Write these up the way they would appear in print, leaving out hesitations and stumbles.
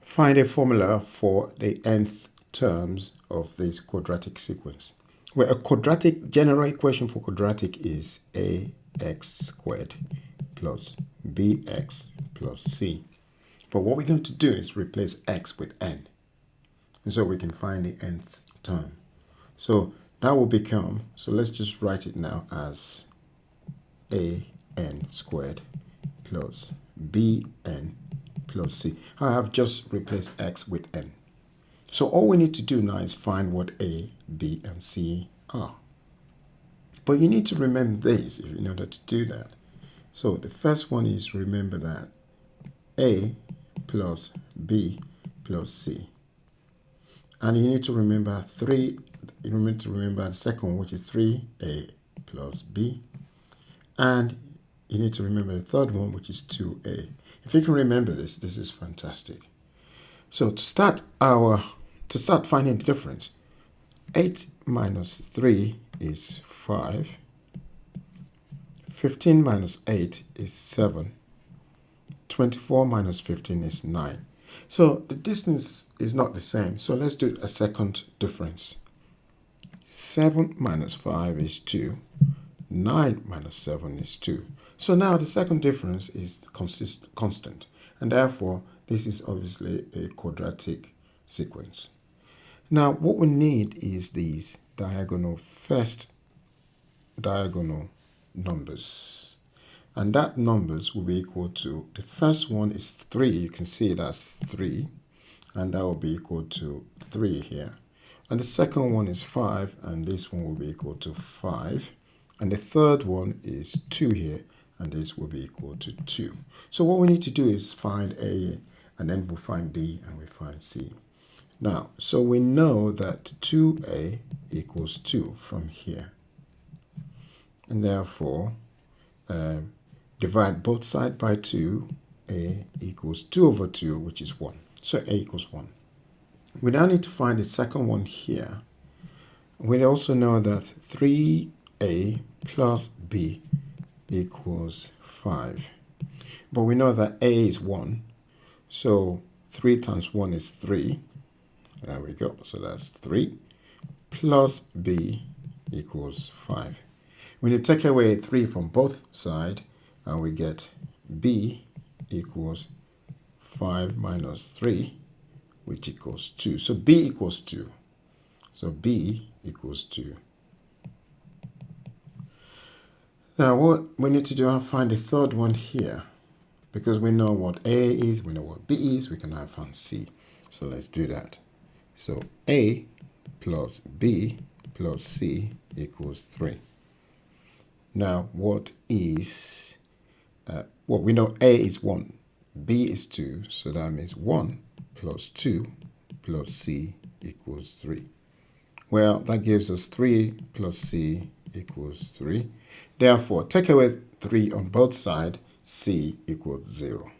Find a formula for the nth terms of this quadratic sequence. Well, a quadratic general equation for quadratic is ax squared plus bx plus c. But what we're going to do is replace x with n. And so we can find the nth term. So that will become, so let's just write it now as an squared plus bn plus c. I have just replaced x with n. So all we need to do now is find what a, b, and c are. But you need to remember this in order to do that. So the first one is, remember that a plus b plus c. And you need to remember the second one, which is 3a plus b. And you need to remember the third one, which is 2a. If you can remember this, this is fantastic. So to start finding the difference, 8 minus 3 is 5. 15 minus 8 is 7. 24 minus 15 is 9. So the distance is not the same. So let's do a second difference. 7 minus 5 is 2. 9 minus 7 is 2. So now the second difference is constant. And therefore, this is obviously a quadratic sequence. Now, what we need is these first diagonal numbers. And that numbers will be equal to, the first one is 3. You can see that's 3. And that will be equal to 3 here. And the second one is 5. And this one will be equal to 5. And the third one is 2 here. And this will be equal to 2. So what we need to do is find A, and then we'll find B, and we find C. Now, so we know that 2A equals 2 from here. And therefore, divide both sides by 2. A equals 2 over 2, which is 1. So A equals 1. We now need to find the second one here. We also know that 3A plus B equals 5. But we know that A is 1. So 3 times 1 is 3. There we go. So that's 3 plus B equals 5. When you take away 3 from both sides, and we get B equals 5 minus 3, which equals 2. So B equals 2. So B equals 2. Now what we need to do is find the third one here. Because we know what A is, we know what B is, we can now find C. So let's do that. So A plus B plus C equals 3. Now what is, we know A is 1, B is 2, so that means 1 plus 2 plus C equals 3. Well, that gives us 3 plus C equals 3. Therefore, take away 3 on both sides, C equals 0.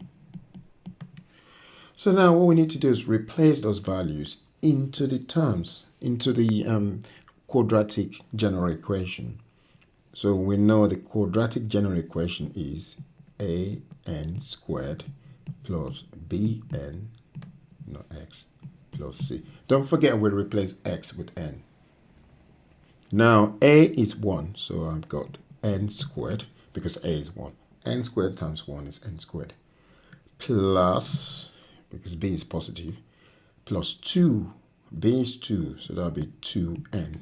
So now what we need to do is replace those values into the terms, into the quadratic general equation. So we know the quadratic general equation is an squared plus bn, not x, plus c. Don't forget we replace x with n. Now a is 1, so I've got n squared because a is 1. N squared times 1 is n squared. Plus, because b is positive, plus 2. B is 2, so that'll be 2n.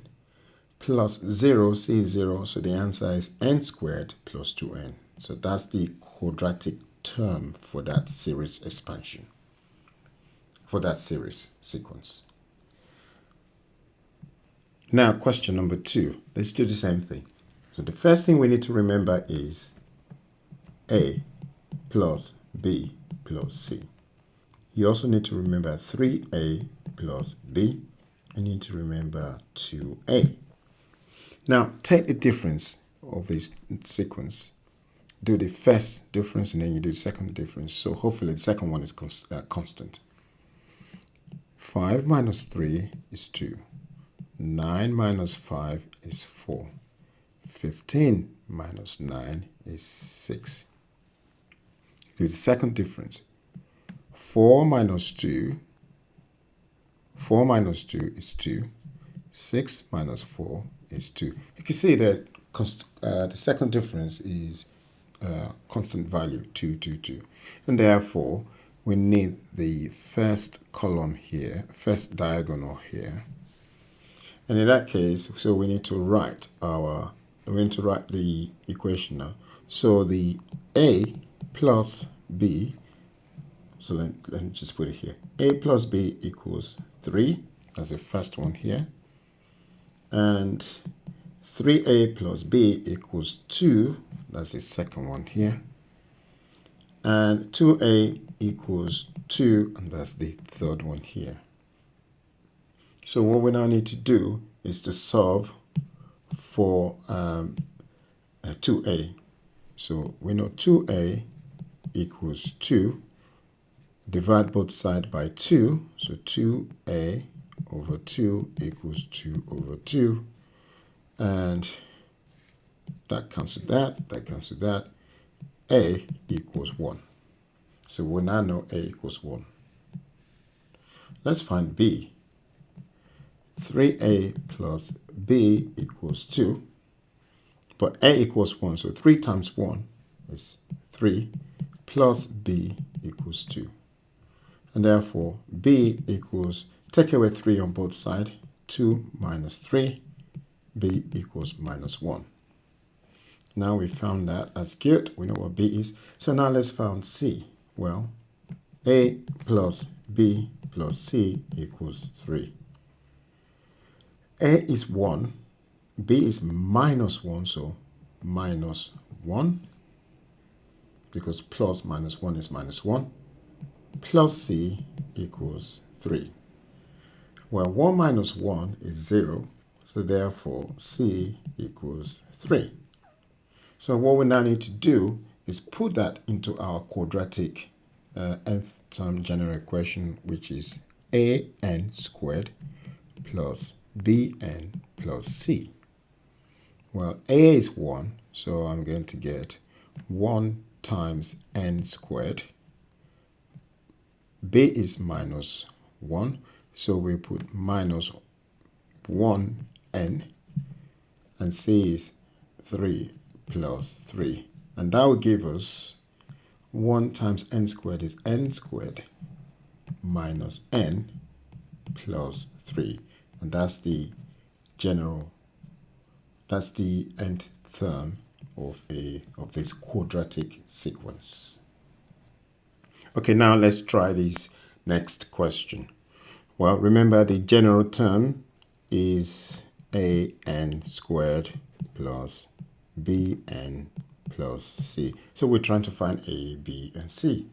Plus 0, c is 0, so the answer is n squared plus 2n. So that's the quadratic term for that series expansion, for that series sequence. Now, question number 2. Let's do the same thing. So the first thing we need to remember is A plus B plus C. You also need to remember 3A plus B, and you need to remember 2A. Now, take the difference of this sequence. Do the first difference, and then you do the second difference. So hopefully the second one is constant. 5 minus 3 is 2. 9 minus 5 is 4. 15 minus 9 is 6. Do the second difference. 4 minus 2 is 2. 6 minus 4 is 2. You can see that the second difference is constant value, 2, 2, 2. And therefore, we need the first column here, first diagonal here. And in that case, so we need to write the equation now. So the A plus B, so let me just put it here. A plus B equals 3. That's the first one here. And 3A plus B equals 2. That's the second one here. And 2A equals 2. And that's the third one here. So what we now need to do is to solve for 2A. So we know 2A equals 2. Divide both sides by 2. So 2A over 2 equals 2 over 2. And that cancels that. That cancels that. A equals 1. So we now know A equals 1. Let's find B. 3A plus B equals 2. But A equals 1. So 3 times 1 is 3 plus B equals 2. And therefore, B equals, take away 3 on both sides, 2 minus 3, B equals minus 1. Now we found that. That's good. We know what B is. So now let's find C. Well, A plus B plus C equals 3. A is 1. B is minus 1, so minus 1. Because plus minus 1 is minus 1. Plus C equals 3. Well, 1 minus 1 is 0. So therefore, C equals 3. So what we now need to do is put that into our quadratic nth term general equation, which is an squared plus bn plus c. Well, a is 1, so I'm going to get 1 times n squared. B is minus 1, so we put minus 1n, and c is 3 plus 3. And that will give us 1 times n squared is n squared minus n plus 3. And that's the nth term of this quadratic sequence. Okay, now let's try this next question. Well, remember the general term is an squared plus bn plus c. So we're trying to find a, b, and c.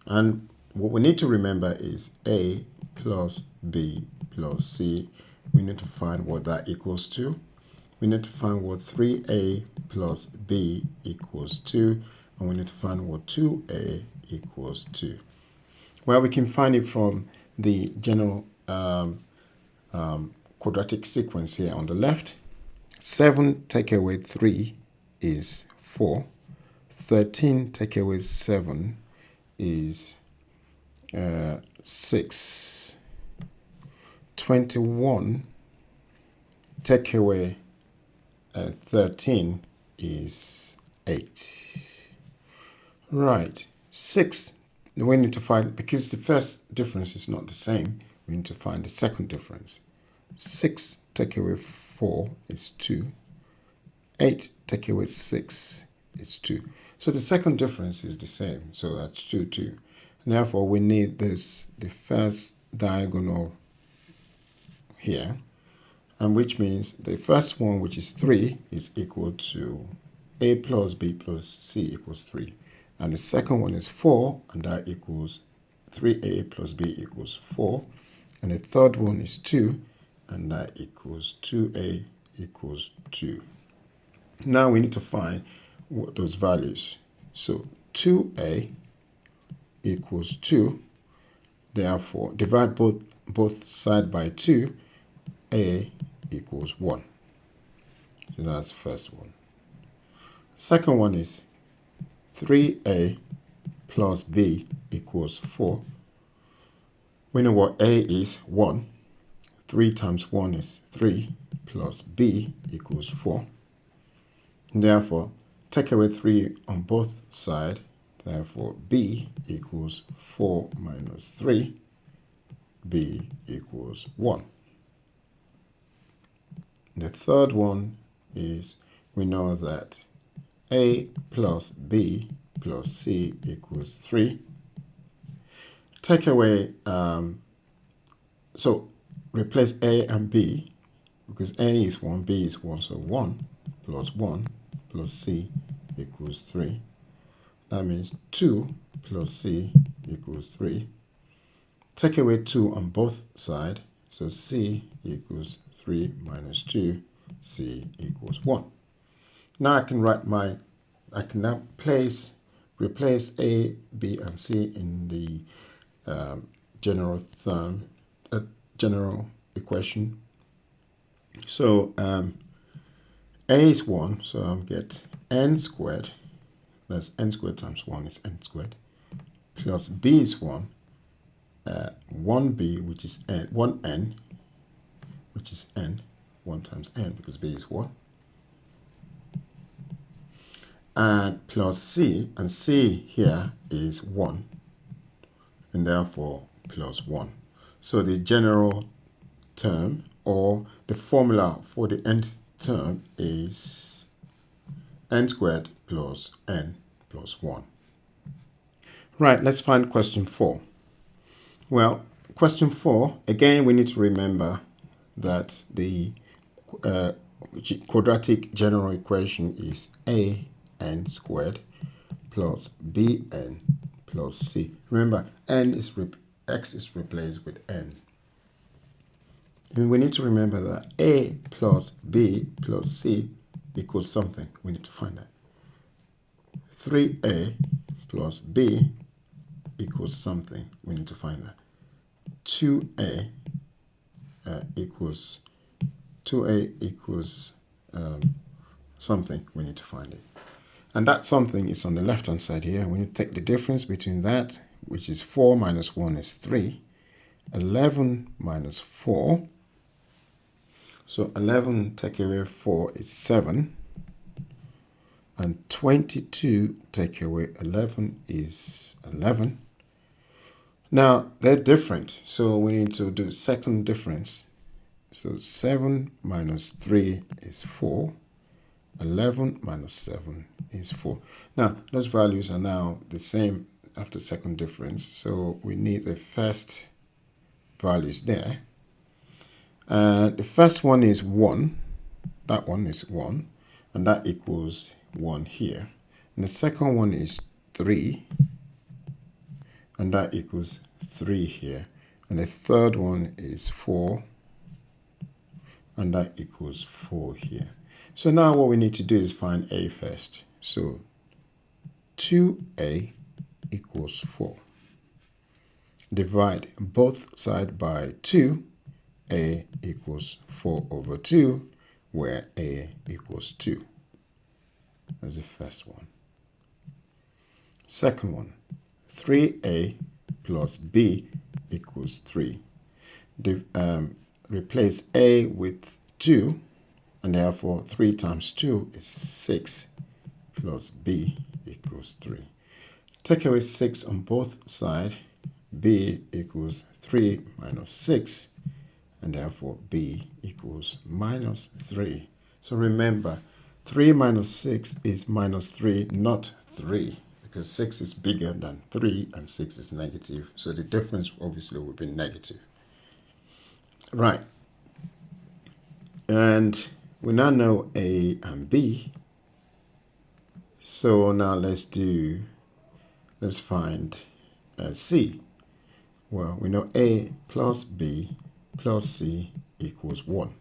And what we need to remember is a plus b plus c. We need to find what that equals to. We need to find what 3a plus b equals to. And we need to find what 2a equals to. Well, we can find it from the general quadratic sequence here on the left. 7 take away 3 is 4. 13 take away 7 is 6. 21 take away 13 is 8. Right. 6, we need to find, because the first difference is not the same, we need to find the second difference. 6 take away 4 is 2. 8 take away 6 is 2. So the second difference is the same. So that's 2, 2. And therefore, we need the first diagonal here. And which means the first one, which is 3, is equal to a plus b plus c equals 3. And the second one is 4, and that equals 3a plus b equals 4. And the third one is 2, and that equals 2a equals 2. Now we need to find what those values. So 2a equals 2. Therefore, divide both sides by 2. A equals 1. So that's the first one. Second one is 3a plus b equals 4. We know what A is 1. 3 times 1 is 3 plus B equals 4. Therefore, take away 3 on both sides. Therefore, B equals 4 minus 3. B equals 1. The third one is we know that A plus B plus C equals 3. Take away, so replace A and B, because A is 1, B is 1, so 1 plus C equals 3. That means 2 plus C equals 3. Take away 2 on both sides, so C equals 3 minus 2, C equals 1. Now I can now replace A, B, and C in the general equation. So A is 1, so I'll get n squared, that's n squared times 1 is n squared, plus B is 1, 1B, which is n, 1n, which is n, 1 times n, because B is 1, and plus C, and C here is 1, and therefore plus 1. So the general term, or the formula for the nth term, is n squared plus n plus 1. Right, let's find question 4. Well, question 4, again, we need to remember that the quadratic general equation is an squared plus bn plus c. Remember, x is replaced with n. And we need to remember that a plus b plus c equals something. We need to find that. 3a plus b equals something. We need to find that. 2a equals something. We need to find it. And that something is on the left-hand side here. We need to take the difference between that, which is 4 minus 1 is 3. 11 minus 4. So 11 take away 4 is 7. And 22 take away 11 is 11. Now, they're different, so we need to do second difference. So 7 minus 3 is 4. 11 minus 7 is 4. Now, those values are now the same after second difference, so we need the first values there. The first one is 1. That one is 1, and that equals 1 here. And the second one is 3, and that equals 3 here. And the third one is 4, and that equals 4 here. So now what we need to do is find a first. So 2a equals 4. Divide both sides by 2. A equals 4 over 2, where a equals 2. That's the first one. Second one, 3a plus b equals 3. Replace a with 2, and therefore 3 times 2 is 6, plus b equals 3. Take away 6 on both sides. B equals 3 minus 6, and therefore b equals minus 3. So remember, 3 minus 6 is minus 3, not 3, because 6 is bigger than 3 and 6 is negative. So the difference obviously will be negative. Right. And we now know a and b. So now let's find c. Well, we know a plus b plus c equals 1.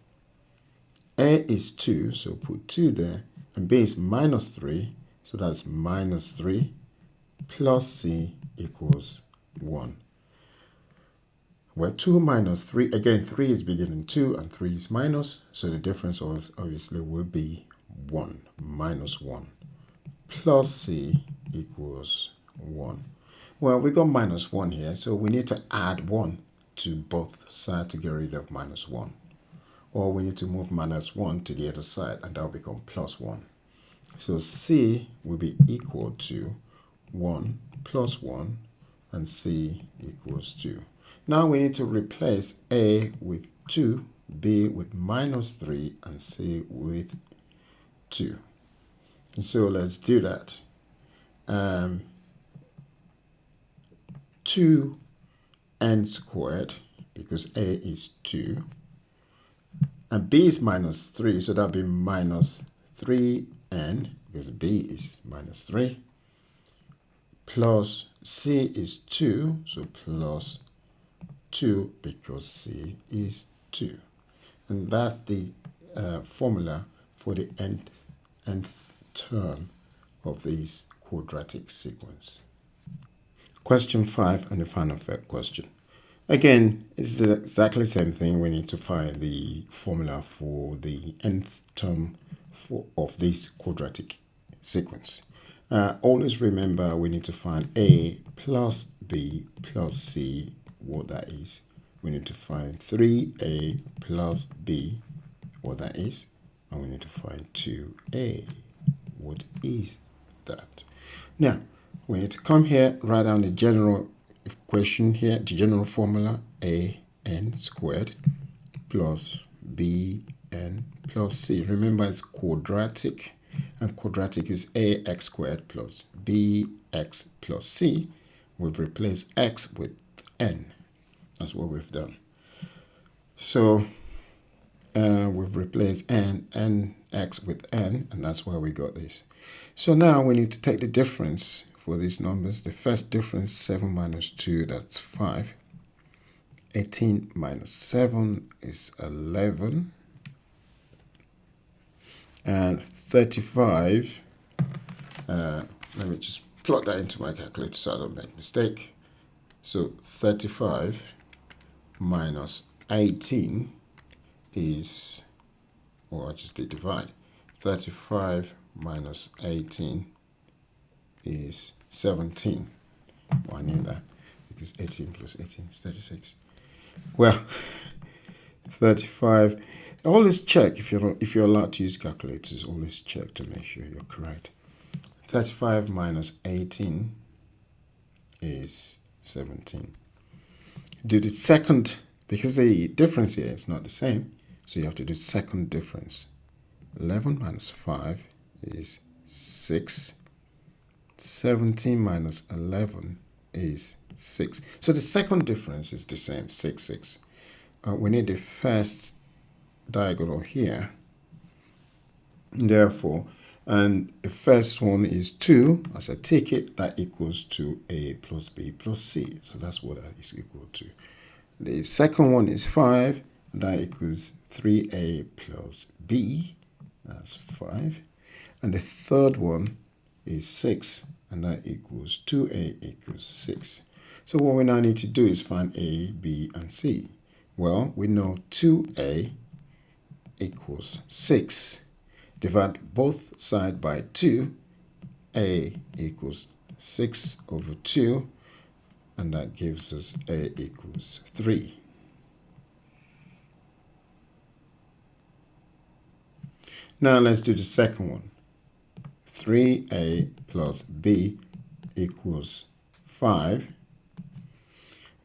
A is 2, so put 2 there, and b is minus 3, so that's minus 3, plus c equals 1. Where 2 minus 3, again 3 is bigger than 2 and 3 is minus, so the difference obviously will be 1, minus 1, plus c equals 1. Well, we got minus 1 here, so we need to add 1. to both sides to get rid of minus 1. Or we need to move minus 1 to the other side, and that will become plus 1. So C will be equal to 1 plus 1, and C equals 2. Now we need to replace A with 2, B with minus 3, and C with 2. And so let's do that. 2n squared, because A is 2, and B is minus 3, so that'll be minus 3n, because B is minus 3, plus C is 2, so plus 2, because C is 2. And that's the formula for the nth term of this quadratic sequence. Question 5 and the final question. Again, it's exactly the same thing. We need to find the formula for the nth term of this quadratic sequence. Always remember we need to find A plus B plus C, what that is. We need to find 3A plus B, what that is. And we need to find 2A, what is that. Now, we need to come here, write down the general equation here, the general formula, an squared plus bn plus c. Remember, it's quadratic, and quadratic is ax squared plus bx plus c. We've replaced x with n. That's what we've done. So we've replaced nx with n, and that's why we got this. So now we need to take the difference for these numbers. The first difference, 7 minus 2, that's 5. 18 minus 7 is 11. And 35, let me just plug that into my calculator so I don't make a mistake. So 35 minus 18 is, or I just did divide. 35 minus 18 is 17. Well, I knew that because 18 plus 18 is 36. Well, 35. Always check if you're allowed to use calculators. Always check to make sure you're correct. 35 minus 18 is 17. Do the second, because the difference here is not the same, so you have to do second difference. 11 minus 5 is 6. 17 minus 11 is 6. So the second difference is the same, 6, 6. We need the first diagonal here. Therefore, and the first one is 2. As I take it, that equals to A plus B plus C. So that's what that is equal to. The second one is 5. That equals 3A plus B. That's 5. And the third one is 6. And that equals 2A equals 6. So what we now need to do is find A, B, and C. Well, we know 2A equals 6. Divide both sides by 2. A equals 6 over 2. And that gives us A equals 3. Now let's do the second one. 3A plus B equals 5.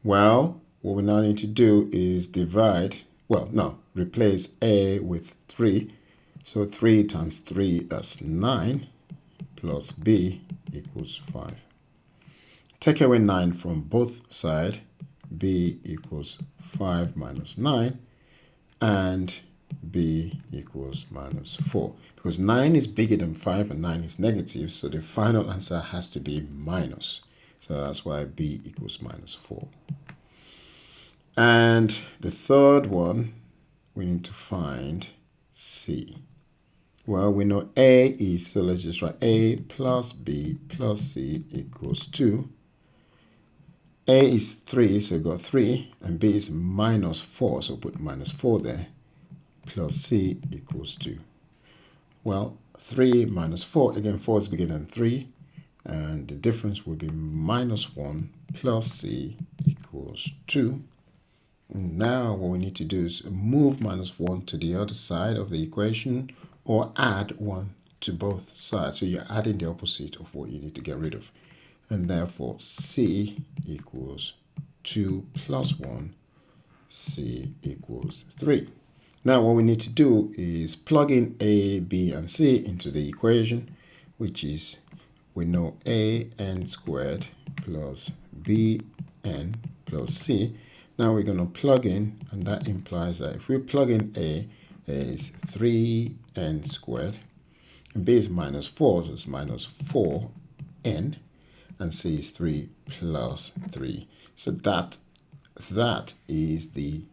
Well, what we now need to do is replace A with 3. So 3 times 3, that's 9, plus B equals 5. Take away 9 from both sides. B equals 5 minus 9, and B equals minus 4. Because 9 is bigger than 5 and 9 is negative, so the final answer has to be minus. So that's why B equals minus 4. And the third one, we need to find C. Well, we know A is, so let's just write A plus B plus C equals 2. A is 3, so we got 3, and B is minus 4, so put minus 4 there, plus C equals 2. Well, 3 minus 4, again 4 is bigger than 3, and the difference will be minus 1 plus C equals 2. Now what we need to do is move minus 1 to the other side of the equation or add 1 to both sides. So you're adding the opposite of what you need to get rid of. And therefore C equals 2 plus 1, C equals 3. Now what we need to do is plug in A, B, and C into the equation, which is, we know an squared plus bn plus c. Now we're going to plug in, and that implies that if we plug in A is 3n squared, and B is minus 4, so it's minus 4n, and C is 3 plus 3. So that is the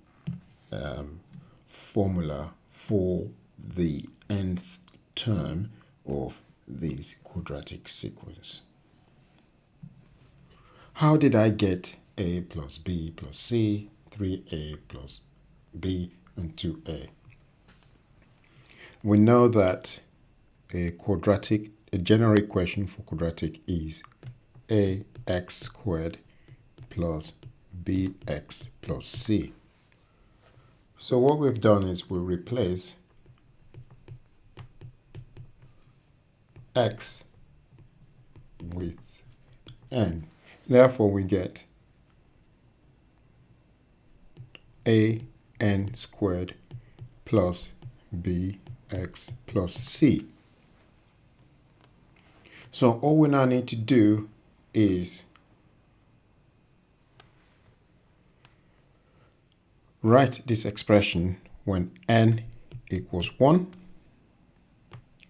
formula for the nth term of this quadratic sequence. How did I get A plus B plus C, 3A plus B, and 2A? We know that a general equation for quadratic is ax squared plus bx plus c. So what we've done is we replace x with n. Therefore, we get an squared plus bx plus c. So all we now need to do is write this expression when n equals 1,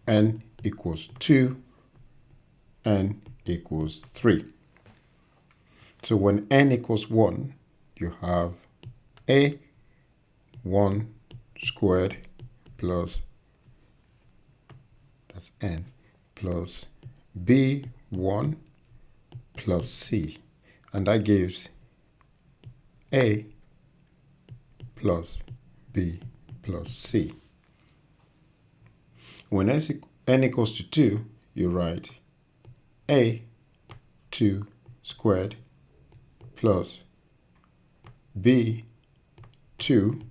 n equals 2, n equals 3. So when n equals 1, you have a 1 squared plus, that's n, plus b1 plus c, and that gives a plus b plus c. When n equals to 2, you write a 2 squared plus b 2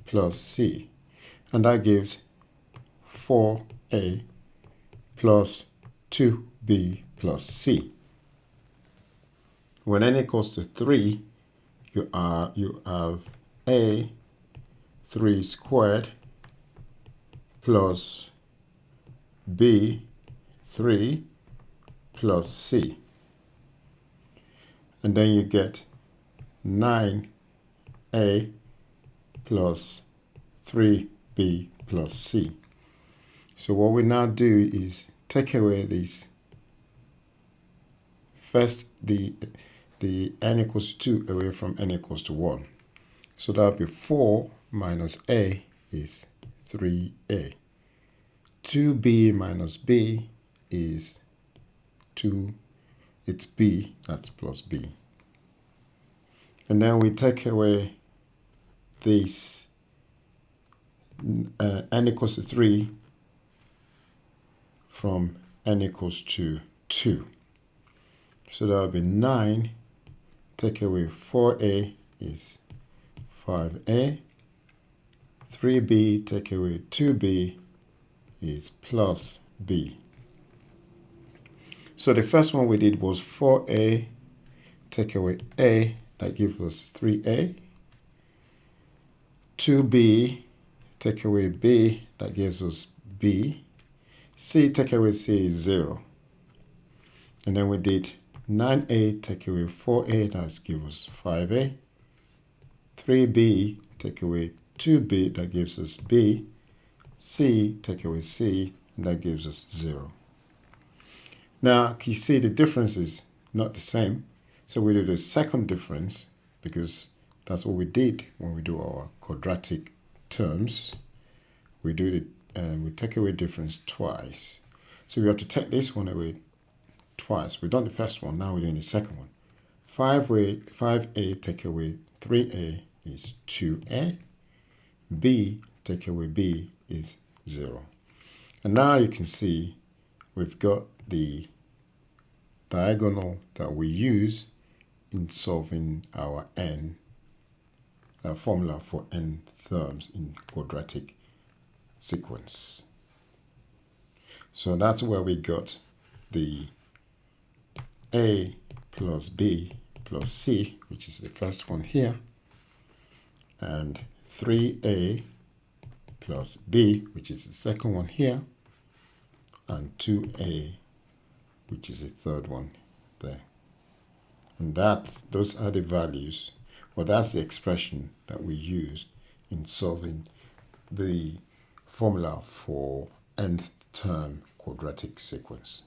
plus c, and that gives 4a plus 2b plus c. When n equals to 3, you have a 3 squared plus b 3 plus c, and then you get 9a plus 3b plus c. So what we now do is take away this. First, the n equals to 2 away from n equals to 1. So that would be 4 minus a is 3a. 2b minus b is 2. It's b, that's plus b. And then we take away this n equals to 3 from n equals to 2. So that will be 9. Take away 4a is 5a. 3b, take away 2b is plus b. So the first one we did was 4a, take away a, that gives us 3a. 2b, take away b, that gives us b. C, take away c is 0. And then we did 9a, take away 4a, that gives us 5a. 3b, take away 2b, that gives us b. C, take away c, and that gives us 0. Now, you see the difference is not the same. So we do the second difference, because that's what we did when we do our quadratic terms. We do we take away difference twice. So we have to take this one away twice. We've done the first one, now we're doing the second one. 5a take away 3a is 2a. b take away b is 0. And now you can see we've got the diagonal that we use in solving our formula for n terms in quadratic sequence. So that's where we got the a plus b plus c, which is the first one here, and 3a plus b, which is the second one here, and 2a, which is the third one there. And those are the values, or that's the expression that we use in solving the formula for nth term quadratic sequence.